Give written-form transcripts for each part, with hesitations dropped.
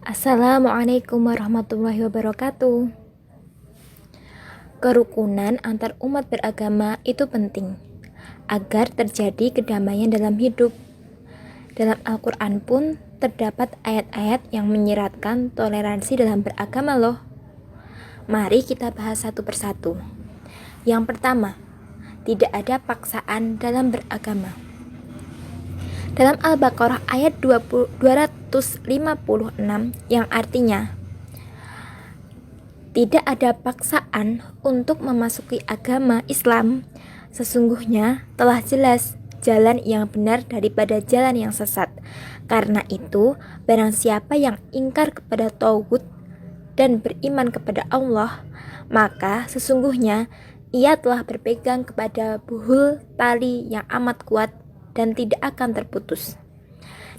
Assalamualaikum warahmatullahi wabarakatuh. Kerukunan antar umat beragama itu penting agar terjadi kedamaian dalam hidup. Dalam Al-Quran pun terdapat ayat-ayat yang menyiratkan toleransi dalam beragama loh. Mari kita bahas satu persatu. Yang pertama, tidak ada paksaan dalam beragama. Dalam Al-Baqarah ayat 256 yang artinya tidak ada paksaan untuk memasuki agama Islam, sesungguhnya telah jelas jalan yang benar daripada jalan yang sesat. Karena itu, barang siapa yang ingkar kepada tauhid dan beriman kepada Allah, maka sesungguhnya ia telah berpegang kepada buhul tali yang amat kuat dan tidak akan terputus.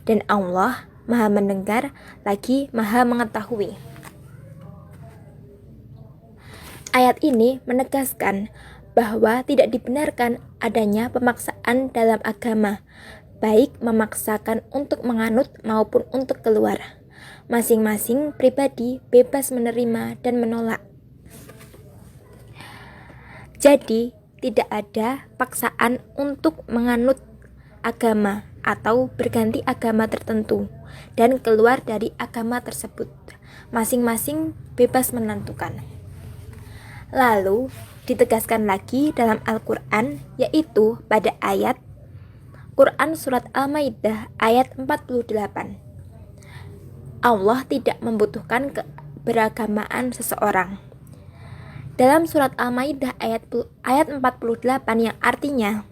Dan Allah Maha mendengar lagi Maha mengetahui. Ayat ini menegaskan bahwa tidak dibenarkan adanya pemaksaan dalam agama, baik memaksakan untuk menganut maupun untuk keluar. Masing-masing pribadi bebas menerima dan menolak. Jadi, tidak ada paksaan untuk menganut agama atau berganti agama tertentu dan keluar dari agama tersebut. Masing-masing bebas menentukan. Lalu ditegaskan lagi dalam Al-Quran, yaitu pada ayat Quran Surat Al-Maidah ayat 48. Allah tidak membutuhkan keberagamaan seseorang. Dalam Surat Al-Maidah ayat 48 yang artinya,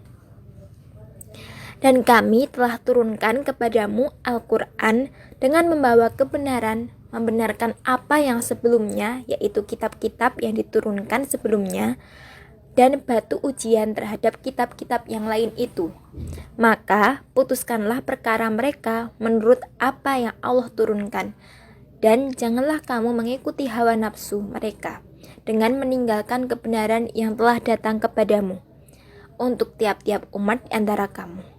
dan kami telah turunkan kepadamu Al-Quran dengan membawa kebenaran, membenarkan apa yang sebelumnya, yaitu kitab-kitab yang diturunkan sebelumnya, dan batu ujian terhadap kitab-kitab yang lain itu. Maka putuskanlah perkara mereka menurut apa yang Allah turunkan, dan janganlah kamu mengikuti hawa nafsu mereka dengan meninggalkan kebenaran yang telah datang kepadamu untuk tiap-tiap umat di antara kamu.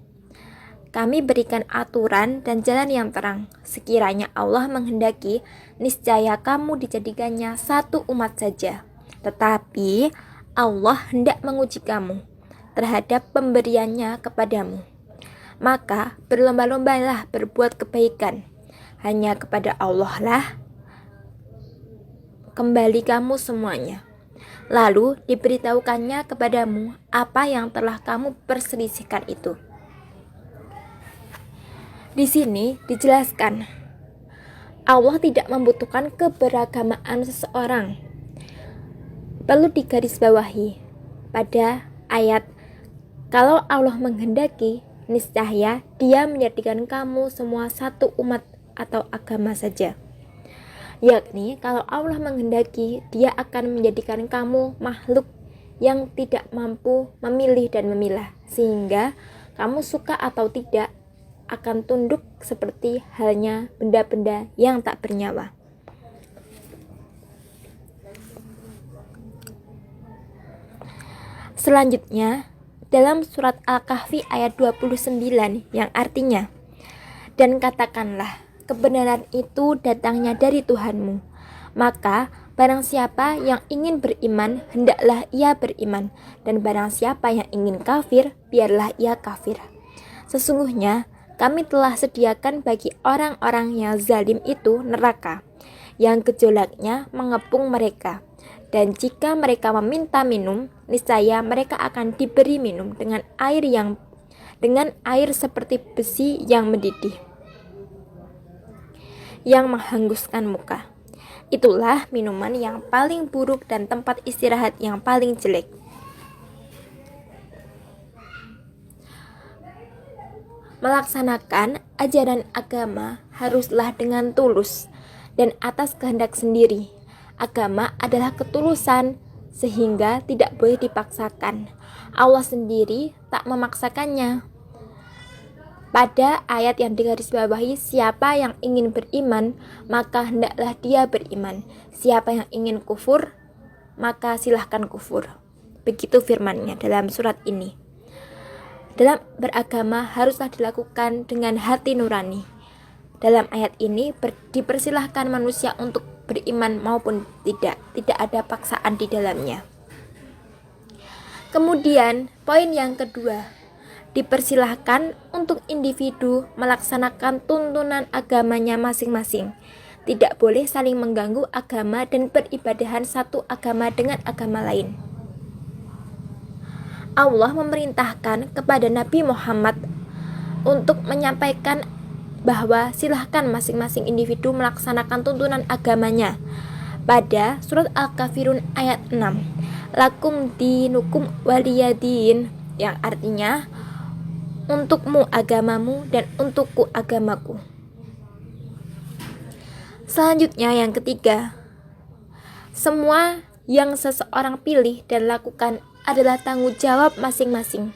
Kami berikan aturan dan jalan yang terang. Sekiranya Allah menghendaki, niscaya kamu dijadikannya satu umat saja. Tetapi Allah hendak menguji kamu terhadap pemberiannya kepadamu. Maka berlomba-lombalah berbuat kebaikan. Hanya kepada Allah lah kembali kamu semuanya. Lalu diberitahukannya kepadamu apa yang telah kamu perselisihkan itu. Di sini dijelaskan, Allah tidak membutuhkan keberagamaan seseorang. Perlu digarisbawahi pada ayat, kalau Allah menghendaki, niscaya Dia menjadikan kamu semua satu umat atau agama saja. Yakni, kalau Allah menghendaki, Dia akan menjadikan kamu makhluk yang tidak mampu memilih dan memilah, sehingga kamu suka atau tidak akan tunduk seperti halnya benda-benda yang tak bernyawa. Selanjutnya, dalam surat Al-Kahfi ayat 29 yang artinya, dan katakanlah, kebenaran itu datangnya dari Tuhanmu. Maka barang siapa yang ingin beriman, hendaklah ia beriman, dan barang siapa yang ingin kafir, biarlah ia kafir. Sesungguhnya kami telah sediakan bagi orang-orang yang zalim itu neraka, yang gejolaknya mengepung mereka. Dan jika mereka meminta minum, niscaya mereka akan diberi minum dengan air seperti besi yang mendidih, yang menghanguskan muka. Itulah minuman yang paling buruk dan tempat istirahat yang paling jelek. Melaksanakan ajaran agama haruslah dengan tulus dan atas kehendak sendiri. Agama adalah ketulusan, sehingga tidak boleh dipaksakan. Allah sendiri tak memaksakannya. Pada ayat yang digarisbawahi, siapa yang ingin beriman, maka hendaklah dia beriman. Siapa yang ingin kufur, maka silahkan kufur. Begitu firman-Nya dalam surat ini. Dalam beragama haruslah dilakukan dengan hati nurani, Dalam ayat ini dipersilahkan manusia untuk beriman maupun tidak ada paksaan di dalamnya. Kemudian poin yang kedua, dipersilahkan untuk individu melaksanakan tuntunan agamanya masing-masing. Tidak boleh saling mengganggu agama dan peribadahan satu agama dengan agama lain. Allah memerintahkan kepada Nabi Muhammad untuk menyampaikan bahwa silahkan masing-masing individu melaksanakan tuntunan agamanya. Pada surat Al-Kafirun ayat 6, lakum dinukum waliyadin, yang artinya untukmu agamamu dan untukku agamaku. Selanjutnya yang ketiga, semua yang seseorang pilih dan lakukan adalah tanggung jawab masing-masing.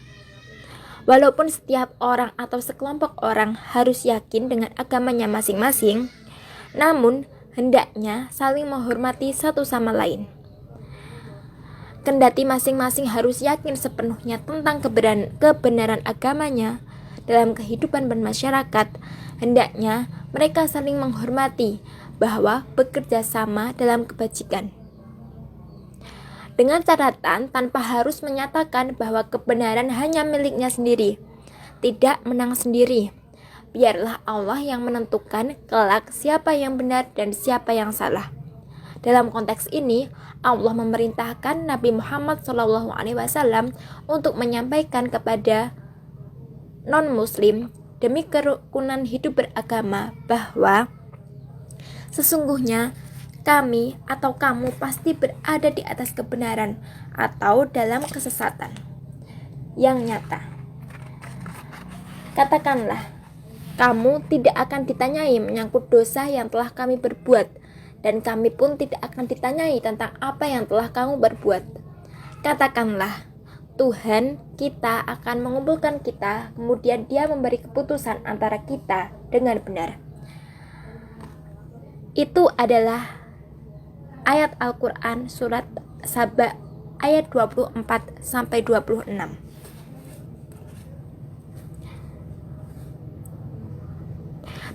Walaupun setiap orang atau sekelompok orang harus yakin dengan agamanya masing-masing, namun hendaknya saling menghormati satu sama lain. Kendati masing-masing harus yakin sepenuhnya tentang kebenaran agamanya dalam kehidupan bermasyarakat, hendaknya mereka saling menghormati bahwa bekerja sama dalam kebajikan. Dengan catatan tanpa harus menyatakan bahwa kebenaran hanya miliknya sendiri, tidak menang sendiri. Biarlah Allah yang menentukan kelak siapa yang benar dan siapa yang salah. Dalam konteks ini, Allah memerintahkan Nabi Muhammad SAW untuk menyampaikan kepada non-muslim demi kerukunan hidup beragama bahwa sesungguhnya kami atau kamu pasti berada di atas kebenaran atau dalam kesesatan yang nyata. Katakanlah, kamu tidak akan ditanyai menyangkut dosa yang telah kami perbuat, dan kami pun tidak akan ditanyai tentang apa yang telah kamu berbuat. Katakanlah, Tuhan kita akan mengumpulkan kita, kemudian Dia memberi keputusan antara kita dengan benar. Itu adalah ayat Al-Quran surat Saba ayat 24-26.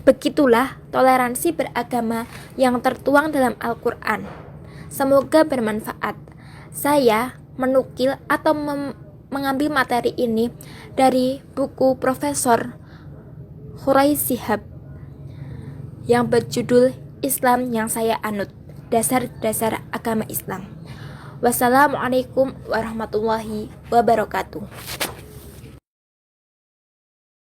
Begitulah toleransi beragama yang tertuang dalam Al-Quran. Semoga bermanfaat. Saya menukil atau mengambil materi ini dari buku Profesor Quraish Shihab yang berjudul Islam yang saya anut, dasar-dasar agama Islam. Wassalamualaikum warahmatullahi wabarakatuh.